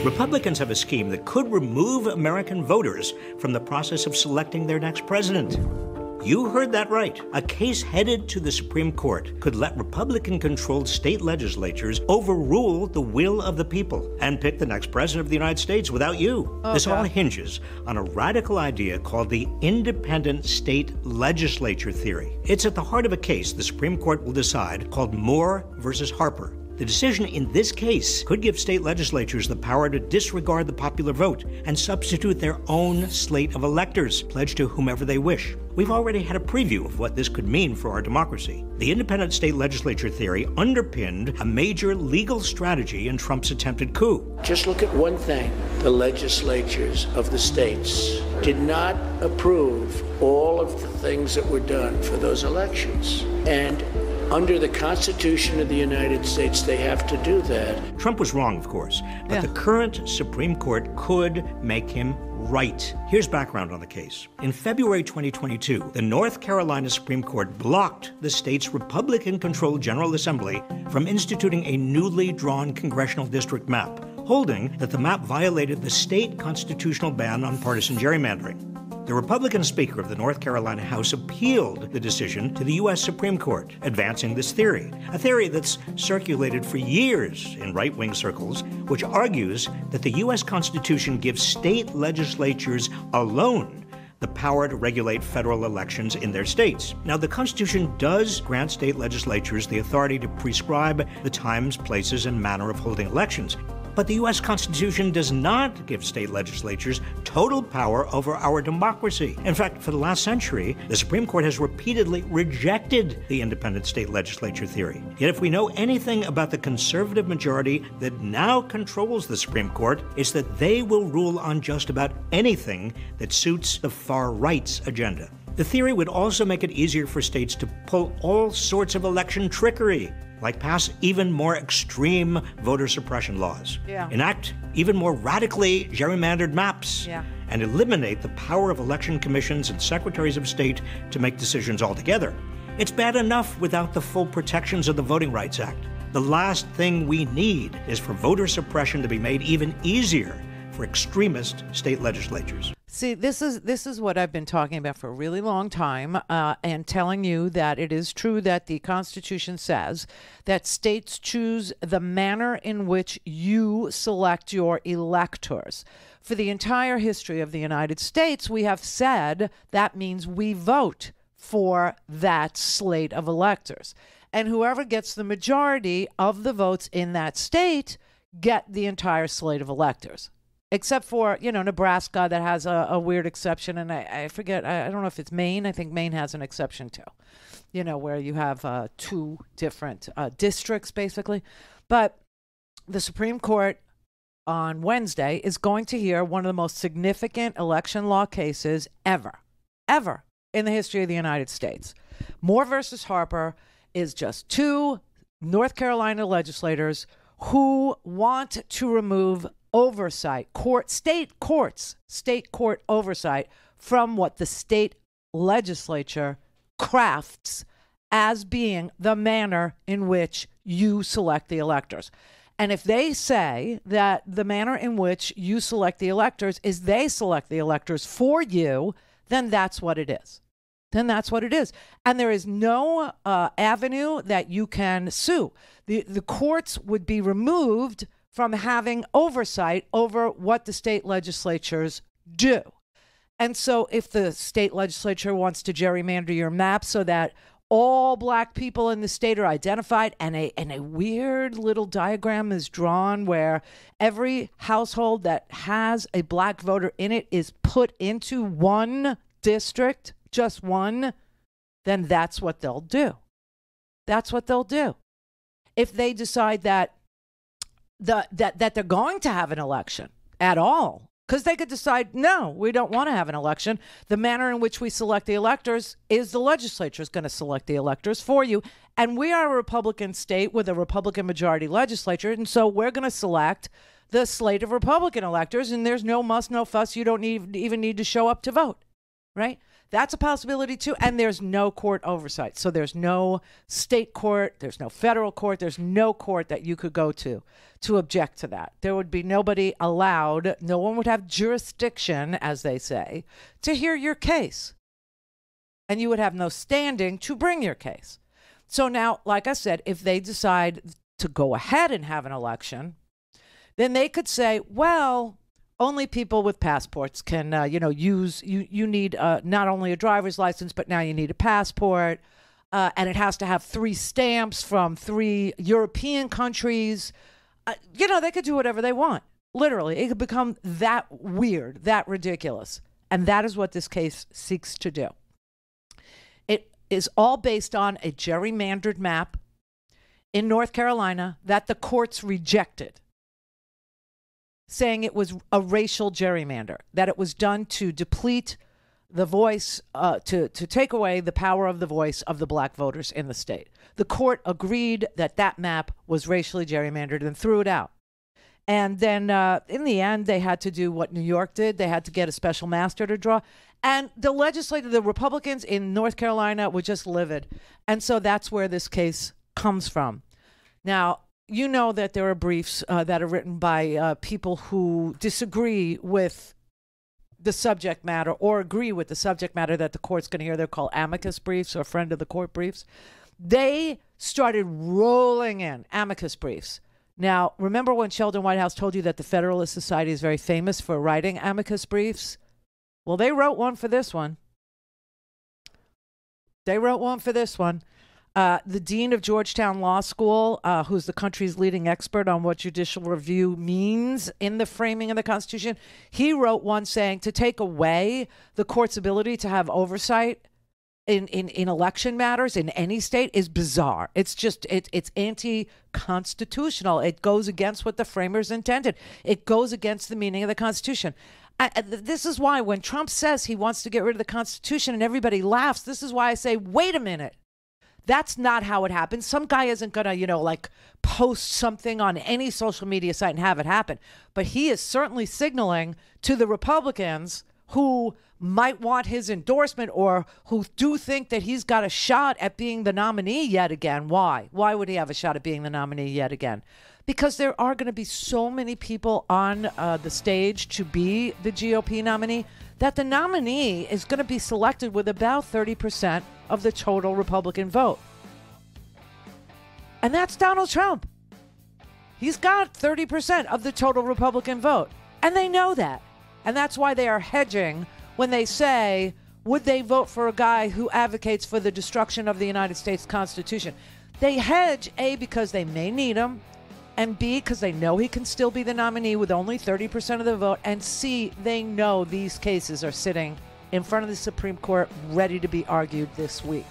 Republicans have a scheme that could remove American voters from the process of selecting their next president. You heard that right. A case headed to the Supreme Court could let Republican-controlled state legislatures overrule the will of the people and pick the next president of the United States without you. This all hinges on a radical idea called the independent state legislature theory. It's at the heart of a case the Supreme Court will decide called Moore versus Harper. The decision in this case could give state legislatures the power to disregard the popular vote and substitute their own slate of electors, pledged to whomever they wish. We've already had a preview of what this could mean for our democracy. The independent state legislature theory underpinned a major legal strategy in Trump's attempted coup. Just look at one thing. The legislatures of the states did not approve all of the things that were done for those elections. And under the Constitution of the United States, they have to do that. Trump was wrong, of course, but the current Supreme Court could make him right. Here's background on the case. In February 2022, the North Carolina Supreme Court blocked the state's Republican-controlled General Assembly from instituting a newly drawn congressional district map, holding that the map violated the state constitutional ban on partisan gerrymandering. The Republican Speaker of the North Carolina House appealed the decision to the U.S. Supreme Court, advancing this theory, a theory that's circulated for years in right-wing circles, which argues that the U.S. Constitution gives state legislatures alone the power to regulate federal elections in their states. Now, the Constitution does grant state legislatures the authority to prescribe the times, places, and manner of holding elections. But the U.S. Constitution does not give state legislatures total power over our democracy. In fact, for the last century, the Supreme Court has repeatedly rejected the independent state legislature theory. Yet if we know anything about the conservative majority that now controls the Supreme Court, it's that they will rule on just about anything that suits the far right's agenda. The theory would also make it easier for states to pull all sorts of election trickery, like pass even more extreme voter suppression laws, enact even more radically gerrymandered maps, and eliminate the power of election commissions and secretaries of state to make decisions altogether. It's bad enough without the full protections of the Voting Rights Act. The last thing we need is for voter suppression to be made even easier for extremist state legislatures. See, this is what I've been talking about for a really long time, and telling you that it is true that the Constitution says that states choose the manner in which you select your electors. For the entire history of the United States, we have said that means we vote for that slate of electors. And whoever gets the majority of the votes in that state get the entire slate of electors. Except for, Nebraska, that has a weird exception. And I forget, I don't know if it's Maine. I think Maine has an exception too, where you have two different districts, basically. But the Supreme Court on Wednesday is going to hear one of the most significant election law cases ever in the history of the United States. Moore versus Harper is just two North Carolina legislators who want to remove oversight, state court oversight from what the state legislature crafts as being the manner in which you select the electors. And if they say that the manner in which you select the electors is they select the electors for you, then that's what it is. And there is no avenue that you can sue. The courts would be removed from having oversight over what the state legislatures do. And so if the state legislature wants to gerrymander your map so that all black people in the state are identified and a weird little diagram is drawn where every household that has a black voter in it is put into one district, just one, then that's what they'll do. If they decide that that they're going to have an election at all, because they could decide, no, we don't want to have an election. The manner in which we select the electors is the legislature is going to select the electors for you. And we are a Republican state with a Republican majority legislature. And so we're going to select the slate of Republican electors. And there's no muss, no fuss. You don't even need to show up to vote. Right? That's a possibility too. And there's no court oversight. So there's no state court, there's no federal court, there's no court that you could go to object to that. There would be nobody allowed, no one would have jurisdiction, as they say, to hear your case. And you would have no standing to bring your case. So now, like I said, if they decide to go ahead and have an election, then they could say, well, only people with passports can, use, you need not only a driver's license, but now you need a passport. And it has to have 3 stamps from 3 European countries. They could do whatever they want. Literally, it could become that weird, that ridiculous. And that is what this case seeks to do. It is all based on a gerrymandered map in North Carolina that the courts rejected, saying it was a racial gerrymander, that it was done to deplete the voice, to take away the power of the voice of the black voters in the state. The court agreed that that map was racially gerrymandered and threw it out. And then in the end, they had to do what New York did. They had to get a special master to draw. And the Republicans in North Carolina were just livid. And so that's where this case comes from. Now, you know that there are briefs that are written by people who disagree with the subject matter or agree with the subject matter that the court's going to hear. They're called amicus briefs or friend of the court briefs. They started rolling in amicus briefs. Now, remember when Sheldon Whitehouse told you that the Federalist Society is very famous for writing amicus briefs? Well, they wrote one for this one. The dean of Georgetown Law School, who's the country's leading expert on what judicial review means in the framing of the Constitution, he wrote one saying to take away the court's ability to have oversight in election matters in any state is bizarre. It's just, it's anti-constitutional. It goes against what the framers intended. It goes against the meaning of the Constitution. This is why when Trump says he wants to get rid of the Constitution and everybody laughs, this is why I say, wait a minute. That's not how it happens. Some guy isn't going to, post something on any social media site and have it happen. But he is certainly signaling to the Republicans who might want his endorsement or who do think that he's got a shot at being the nominee yet again. Why? Why would he have a shot at being the nominee yet again? Because there are going to be so many people on the stage to be the GOP nominee that the nominee is going to be selected with about 30% of the total Republican vote. And that's Donald Trump. He's got 30% of the total Republican vote. And they know that. And that's why they are hedging when they say, would they vote for a guy who advocates for the destruction of the United States Constitution? They hedge, A, because they may need him, and B, because they know he can still be the nominee with only 30% of the vote, and C, they know these cases are sitting in front of the Supreme Court ready to be argued this week.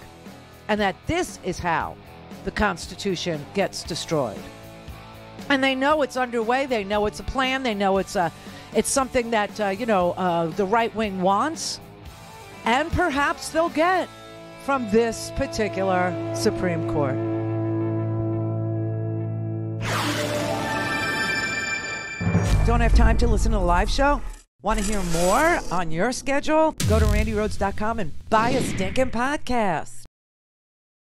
And that this is how the Constitution gets destroyed. And they know it's underway. They know it's a plan. They know it's something that, the right wing wants. And perhaps they'll get from this particular Supreme Court. Don't have time to listen to the live show? Want to hear more on your schedule? Go to RandiRhodes.com and buy a stinking podcast.